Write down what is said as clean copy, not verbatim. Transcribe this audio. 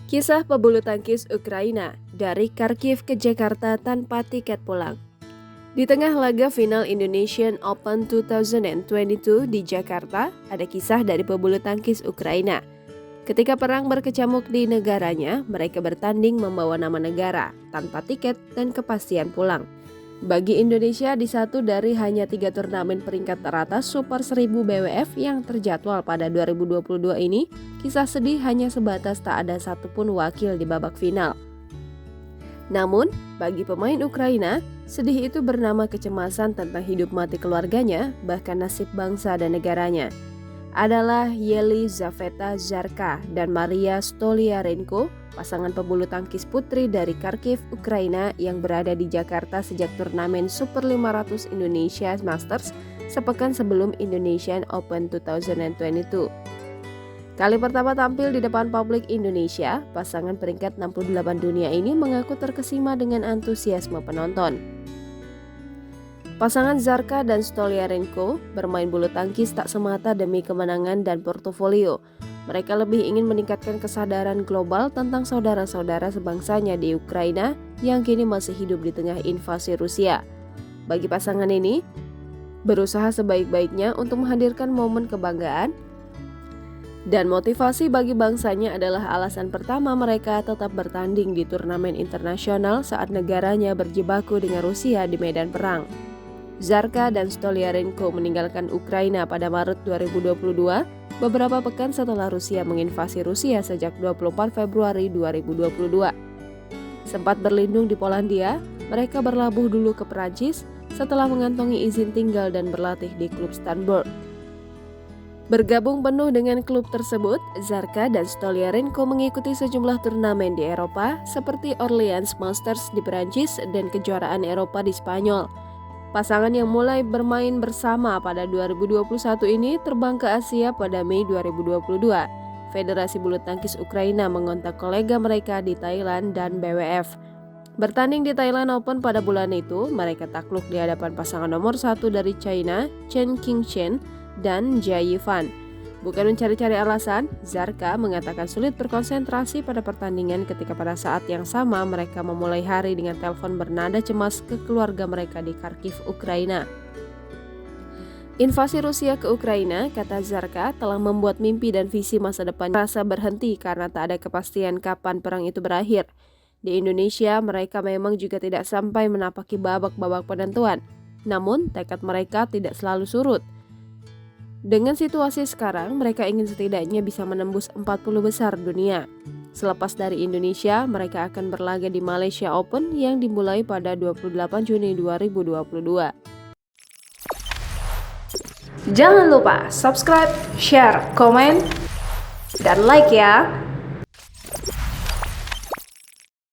Kisah pebulu tangkis Ukraina dari Kharkiv ke Jakarta tanpa tiket pulang. Di tengah laga final Indonesian Open 2022 di Jakarta, ada kisah dari pebulu tangkis Ukraina. Ketika perang berkecamuk di negaranya, mereka bertanding membawa nama negara, tanpa tiket dan kepastian pulang. Bagi Indonesia, di satu dari hanya 3 turnamen peringkat teratas Super 1000 BWF yang terjadwal pada 2022 ini, kisah sedih hanya sebatas tak ada satupun wakil di babak final. Namun, bagi pemain Ukraina, sedih itu bernama kecemasan tentang hidup mati keluarganya, bahkan nasib bangsa dan negaranya. Adalah Yelizaveta Zarka dan Maria Stoliarenko, pasangan pebulu tangkis putri dari Kharkiv, Ukraina yang berada di Jakarta sejak turnamen Super 500 Indonesia Masters sepekan sebelum Indonesian Open 2022. Kali pertama tampil di depan publik Indonesia, pasangan peringkat 68 dunia ini mengaku terkesima dengan antusiasme penonton. Pasangan Zarka dan Stoliarenko bermain bulu tangkis tak semata demi kemenangan dan portofolio. Mereka lebih ingin meningkatkan kesadaran global tentang saudara-saudara sebangsanya di Ukraina yang kini masih hidup di tengah invasi Rusia. Bagi pasangan ini, berusaha sebaik-baiknya untuk menghadirkan momen kebanggaan dan motivasi bagi bangsanya adalah alasan pertama mereka tetap bertanding di turnamen internasional saat negaranya berjibaku dengan Rusia di medan perang. Zarka dan Stoliarenko meninggalkan Ukraina pada Maret 2022, beberapa pekan setelah Rusia menginvasi Rusia sejak 24 Februari 2022. Sempat berlindung di Polandia, mereka berlabuh dulu ke Perancis setelah mengantongi izin tinggal dan berlatih di klub Stanford. Bergabung penuh dengan klub tersebut, Zarka dan Stoliarenko mengikuti sejumlah turnamen di Eropa seperti Orleans Masters di Perancis dan kejuaraan Eropa di Spanyol. Pasangan yang mulai bermain bersama pada 2021 ini terbang ke Asia pada Mei 2022. Federasi Bulu Tangkis Ukraina mengontak kolega mereka di Thailand dan BWF. Bertanding di Thailand Open pada bulan itu, mereka takluk di hadapan pasangan nomor 1 dari China, Chen Qingchen dan Jia Yifan. Bukan mencari-cari alasan, Zarka mengatakan sulit berkonsentrasi pada pertandingan ketika pada saat yang sama mereka memulai hari dengan telepon bernada cemas ke keluarga mereka di Kharkiv, Ukraina. Invasi Rusia ke Ukraina, kata Zarka, telah membuat mimpi dan visi masa depan merasa berhenti karena tak ada kepastian kapan perang itu berakhir. Di Indonesia, mereka memang juga tidak sampai menapaki babak-babak penentuan. Namun, tekad mereka tidak selalu surut. Dengan situasi sekarang, mereka ingin setidaknya bisa menembus 40 besar dunia. Selepas dari Indonesia, mereka akan berlaga di Malaysia Open yang dimulai pada 28 Juni 2022. Jangan lupa subscribe, share, komen, dan like ya!